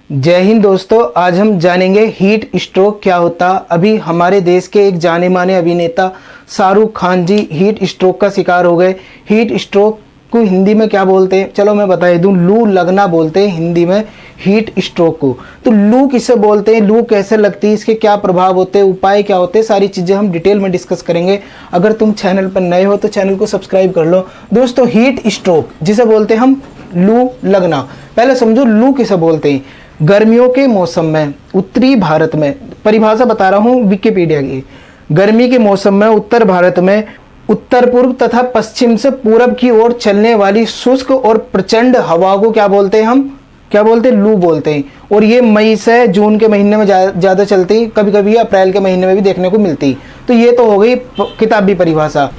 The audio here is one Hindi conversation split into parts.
जय हिंद दोस्तों, आज हम जानेंगे हीट स्ट्रोक क्या होता। अभी हमारे देश के एक जाने माने अभिनेता शाहरुख खान जी हीट स्ट्रोक का शिकार हो गए। हीट स्ट्रोक को हिंदी में क्या बोलते हैं, चलो मैं बता दूं, लू लगना बोलते हैं हिंदी में हीट स्ट्रोक को। तो लू किसे बोलते हैं, लू कैसे लगती है, इसके क्या प्रभाव होते हैं, उपाय क्या होते हैं, सारी चीज़ें हम डिटेल में डिस्कस करेंगे। अगर तुम चैनल पर नए हो तो चैनल को सब्सक्राइब कर लो। दोस्तों, हीट स्ट्रोक जिसे बोलते हैं हम लू लगना, पहले समझो लू किसे बोलते हैं। गर्मियों के मौसम में उत्तरी भारत में, परिभाषा बता रहा हूँ विकिपीडिया की, गर्मी के मौसम में उत्तर भारत में उत्तर पूर्व तथा पश्चिम से पूरब की ओर चलने वाली शुष्क और प्रचंड हवा को क्या बोलते हैं, हम क्या बोलते हैं, लू बोलते हैं। और ये मई से जून के महीने में ज़्यादा चलती, कभी कभी अप्रैल के महीने में भी देखने को मिलती। तो ये तो हो गई किताबी परिभाषा।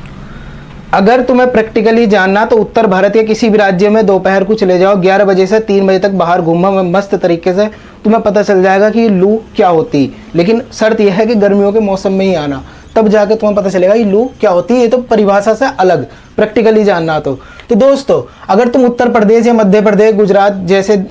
अगर तुम्हें प्रैक्टिकली जानना तो उत्तर भारत के किसी भी राज्य में दोपहर को चले जाओ, 11 बजे से 3 बजे तक बाहर घूमो मस्त तरीके से, तुम्हें पता चल जाएगा कि लू क्या होती। लेकिन शर्त यह है कि गर्मियों के मौसम में ही आना, तब जाके तुम्हें पता चलेगा कि लू क्या होती है। ये तो परिभाषा से अलग, प्रैक्टिकली जानना तो दोस्तों, अगर तुम उत्तर प्रदेश या मध्य प्रदेश, गुजरात जैसे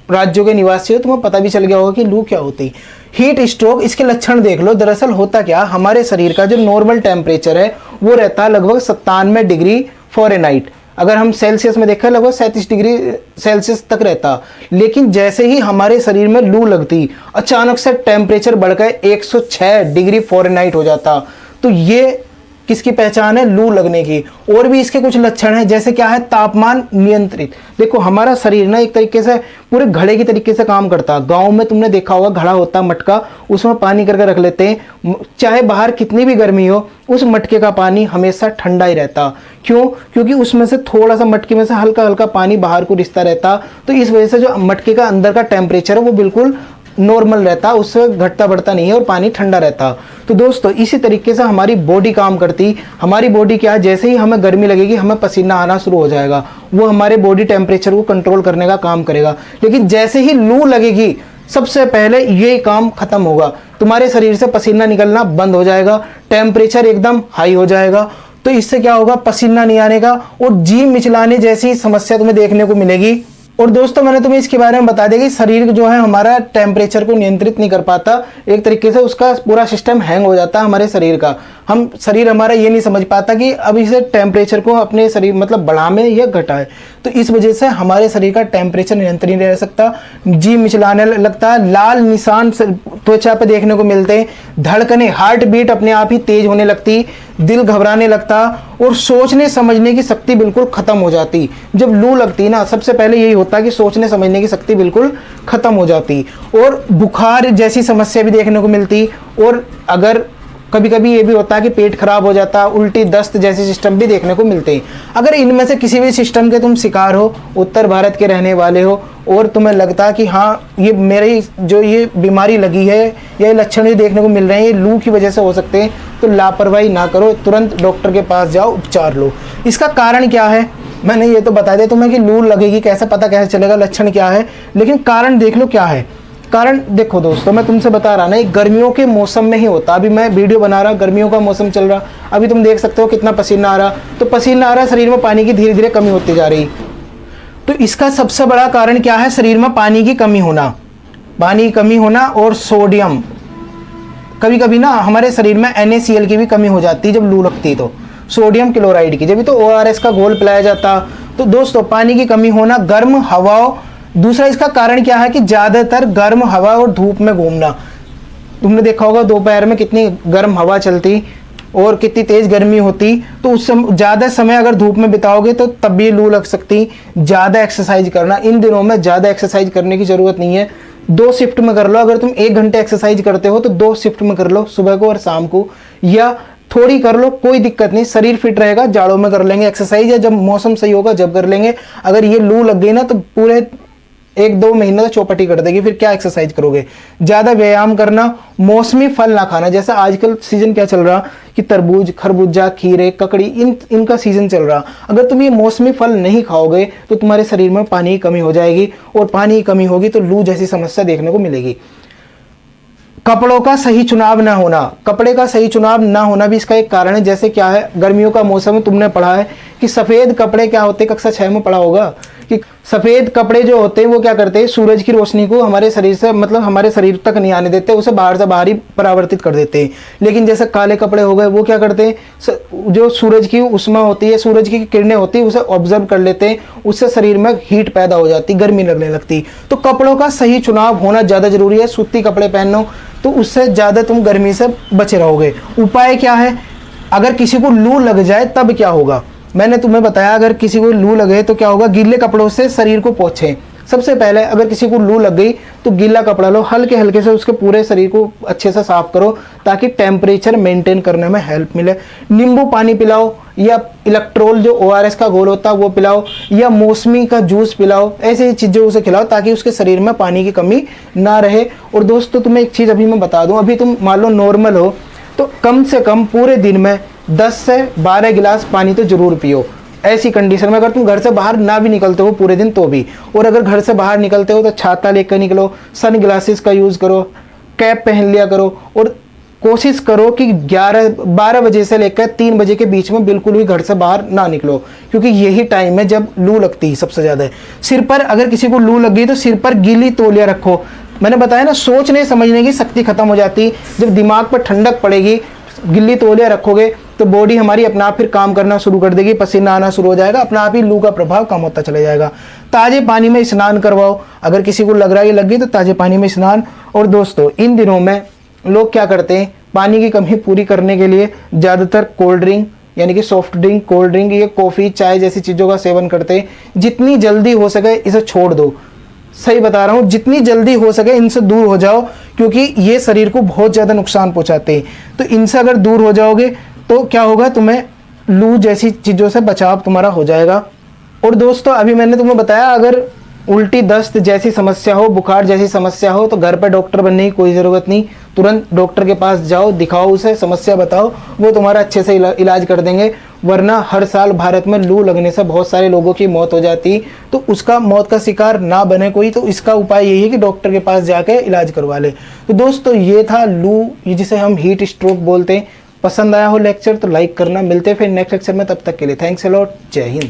राज्यों के निवासी हो, तुम्हें पता भी चल गया होगा कि लू क्या होती। हीट स्ट्रोक, इसके लक्षण देख लो। दरअसल होता क्या, हमारे शरीर का जो नॉर्मल टेम्परेचर है वो रहता है लगभग 97 डिग्री फ़ारेनहाइट। अगर हम सेल्सियस में देखें लगभग 37 डिग्री सेल्सियस तक रहता। लेकिन जैसे ही हमारे शरीर में लू लगती, अचानक से टेम्परेचर बढ़कर 106 डिग्री फ़ारेनहाइट हो जाता। तो ये किसकी पहचान है, लू लगने की। और भी इसके कुछ लक्षण हैं, जैसे क्या है, तापमान नियंत्रित। देखो हमारा शरीर ना एक तरीके से पूरे घड़े की तरीके से काम करता। गांव में तुमने देखा होगा, घड़ा होता मटका, उसमें पानी करके रख लेते हैं, चाहे बाहर कितनी भी गर्मी हो उस मटके का पानी हमेशा ठंडा ही रहता। क्यों? क्योंकि उसमें से थोड़ा सा, मटके में से हल्का हल्का पानी बाहर को रिसता रहता। तो इस वजह से जो मटके का अंदर का टेम्परेचर है वो बिल्कुल नॉर्मल रहता, उससे घटता बढ़ता नहीं है और पानी ठंडा रहता। तो दोस्तों, इसी तरीके से हमारी बॉडी काम करती। हमारी बॉडी क्या है, जैसे ही हमें गर्मी लगेगी हमें पसीना आना शुरू हो जाएगा, वो हमारे बॉडी टेम्परेचर को कंट्रोल करने का काम करेगा। लेकिन जैसे ही लू लगेगी सबसे पहले ये काम खत्म होगा, तुम्हारे शरीर से पसीना निकलना बंद हो जाएगा, टेम्परेचर एकदम हाई हो जाएगा। तो इससे क्या होगा, पसीना नहीं आने का और जी मिचलाने जैसी समस्या तुम्हें देखने को मिलेगी। और दोस्तों, मैंने तुम्हें इसके बारे में बता दिया कि शरीर जो है हमारा टेम्परेचर को नियंत्रित नहीं कर पाता, एक तरीके से उसका पूरा सिस्टम हैंग हो जाता है हमारे शरीर का। हम शरीर हमारा ये नहीं समझ पाता कि अब इसे टेम्परेचर को अपने शरीर मतलब बढ़ाए या घटाए। तो इस वजह से हमारे शरीर का टेम्परेचर नियंत्रित नहीं रह सकता, जी मिचलाने लगता है, लाल निशान त्वचा पे देखने को मिलते हैं, धड़कने, हार्ट बीट अपने आप ही तेज होने लगती, दिल घबराने लगता और सोचने समझने की शक्ति बिल्कुल खत्म हो जाती। जब लू लगती ना, सबसे पहले यही होता कि सोचने समझने की शक्ति बिल्कुल खत्म हो जाती और बुखार जैसी समस्या भी देखने को मिलती। और अगर कभी कभी ये भी होता है कि पेट खराब हो जाता, उल्टी दस्त जैसे सिस्टम भी देखने को मिलते हैं। अगर इनमें से किसी भी सिस्टम के तुम शिकार हो, उत्तर भारत के रहने वाले हो और तुम्हें लगता है कि हाँ ये मेरी जो ये बीमारी लगी है या ये लक्षण जो देखने को मिल रहे हैं ये लू की वजह से हो सकते हैं, तो लापरवाही ना करो, तुरंत डॉक्टर के पास जाओ, उपचार लो। इसका कारण क्या है, मैंने ये तो बता दिया तुम्हें कि लू लगेगी, कैसे पता कैसे चलेगा, लक्षण क्या है, लेकिन कारण देख लो क्या है। कारण देखो दोस्तों, मैं तुमसे बता रहा ना, गर्मियों के मौसम में ही होता। अभी मैं वीडियो बना रहा, गर्मियों का मौसम चल रहा, अभी तुम देख सकते हो कितना पसीना आ रहा। तो पसीना आ रहा, शरीर में पानी की धीरे धीरे कमी होती जा रही। तो इसका सबसे बड़ा कारण क्या है, शरीर में पानी की कमी होना, पानी की कमी होना और सोडियम। कभी कभी ना हमारे शरीर में NaCl की भी कमी हो जाती है जब लू लगती है, तो सोडियम क्लोराइड की, जब तो ORS का घोल पिलाया जाता। तो दोस्तों, पानी की कमी होना, गर्म हवाओं, दूसरा इसका कारण क्या है कि ज़्यादातर गर्म हवा और धूप में घूमना। तुमने देखा होगा दोपहर में कितनी गर्म हवा चलती और कितनी तेज़ गर्मी होती, तो उस समय ज़्यादा समय अगर धूप में बिताओगे तो तब भी लू लग सकती। ज़्यादा एक्सरसाइज करना, इन दिनों में ज़्यादा एक्सरसाइज करने की ज़रूरत नहीं है, 2 शिफ्ट में कर लो। अगर तुम 1 घंटे एक्सरसाइज करते हो तो 2 शिफ्ट में कर लो, सुबह को और शाम को, या थोड़ी कर लो, कोई दिक्कत नहीं, शरीर फिट रहेगा। जाड़ों में कर लेंगे एक्सरसाइज, या जब मौसम सही होगा जब कर लेंगे। अगर ये लू लग गई ना तो पूरे 1-2 महीने तो चौपटी कर देगी, फिर क्या एक्सरसाइज करोगे। ज़्यादा व्यायाम करना, मौसमी फल ना खाना, जैसा आजकल सीजन क्या चल रहा कि तरबूज, खरबूजा, खीरे, ककड़ी, इनका सीजन चल रहा। अगर तुम ये मौसमी फल नहीं खाओगे तो तुम्हारे शरीर में पानी की कमी हो जाएगी, और पानी की कमी होगी तो लू जैसी समस्या देखने को मिलेगी। कपड़ों का सही चुनाव ना होना, कपड़े का सही चुनाव ना होना भी इसका एक कारण है। जैसे क्या है, गर्मियों का मौसम है, तुमने पढ़ा है कि सफ़ेद कपड़े क्या होते हैं, कक्षा 6 में पढ़ा होगा कि सफेद कपड़े जो होते हैं वो क्या करते हैं, सूरज की रोशनी को हमारे शरीर से मतलब हमारे शरीर तक नहीं आने देते, उसे बाहर से बाहर ही परावर्तित कर देते हैं। लेकिन जैसे काले कपड़े हो गए वो क्या करते हैं, जो सूरज की उष्मा होती है, सूरज की किरणें होती है, उसे ऑब्जर्व कर लेते हैं, उससे शरीर में हीट पैदा हो जाती, गर्मी लगने लगती। तो कपड़ों का सही चुनाव होना ज़्यादा जरूरी है। सूती कपड़े पहनो तो उससे ज़्यादा तुम गर्मी से बचे रहोगे। उपाय क्या है, अगर किसी को लू लग जाए तब क्या होगा, मैंने तुम्हें बताया। अगर किसी को लू लगे तो क्या होगा, गीले कपड़ों से शरीर को पोंछें। सबसे पहले अगर किसी को लू लग गई तो गीला कपड़ा लो, हल्के हल्के से उसके पूरे शरीर को अच्छे से साफ करो ताकि टेम्परेचर मेंटेन करने में हेल्प मिले। नींबू पानी पिलाओ या इलेक्ट्रोल जो ORS का घोल होता है वो पिलाओ या मौसमी का जूस पिलाओ, ऐसी चीज़ें उसे खिलाओ ताकि उसके शरीर में पानी की कमी ना रहे। और दोस्तों तुम्हें एक चीज़ अभी मैं बता दूं, अभी तुम मान लो नॉर्मल हो तो कम से कम पूरे दिन में 10 से 12 गिलास पानी तो जरूर पियो। ऐसी कंडीशन में अगर तुम घर से बाहर ना भी निकलते हो पूरे दिन तो भी, और अगर घर से बाहर निकलते हो तो छाता लेकर निकलो, सन ग्लासेस का यूज़ करो, कैप पहन लिया करो, और कोशिश करो कि 12 बजे से लेकर 3 बजे के बीच में बिल्कुल भी घर से बाहर ना निकलो, क्योंकि यही टाइम है जब लू लगती है सबसे ज़्यादा। सिर पर अगर किसी को लू लग गई तो सिर पर गीली तौलिया रखो। मैंने बताया ना, सोचने समझने की शक्ति खत्म हो जाती। जब दिमाग पर ठंडक पड़ेगी, गिल्ली तौलिया रखोगे तो बॉडी हमारी अपना आप फिर काम करना शुरू कर देगी, पसीना आना शुरू हो जाएगा, अपना आप ही लू का प्रभाव कम होता चला जाएगा। ताजे पानी में स्नान करवाओ, अगर किसी को लग रहा है लग गई तो ताजे पानी में स्नान। और दोस्तों इन दिनों में लोग क्या करते हैं, पानी की कमी पूरी करने के लिए ज़्यादातर कोल्ड ड्रिंक यानी कि सॉफ्ट ड्रिंक, कोल्ड ड्रिंक, ये कॉफ़ी चाय जैसी चीज़ों का सेवन करते हैं। जितनी जल्दी हो सके इसे छोड़ दो, सही बता रहा हूँ, जितनी जल्दी हो सके इनसे दूर हो जाओ, क्योंकि ये शरीर को बहुत ज़्यादा नुकसान पहुँचाते हैं। तो इनसे अगर दूर हो जाओगे तो क्या होगा, तुम्हें लू जैसी चीज़ों से बचाव तुम्हारा हो जाएगा। और दोस्तों अभी मैंने तुम्हें बताया, अगर उल्टी दस्त जैसी समस्या हो, बुखार जैसी समस्या हो तो घर पर डॉक्टर बनने की कोई ज़रूरत नहीं, तुरंत डॉक्टर के पास जाओ, दिखाओ, उसे समस्या बताओ, वो तुम्हारा अच्छे से इलाज कर देंगे। वरना हर साल भारत में लू लगने से बहुत सारे लोगों की मौत हो जाती, तो उसका मौत का शिकार ना बने कोई, तो इसका उपाय यही है कि डॉक्टर के पास जाके इलाज करवा ले। तो दोस्तों ये था लू, जिसे हम हीट स्ट्रोक बोलते हैं। पसंद आया हो लेक्चर तो लाइक करना। मिलते हैं फिर नेक्स्ट लेक्चर में, तब तक के लिए थैंक्स अ लॉट, जय हिंद।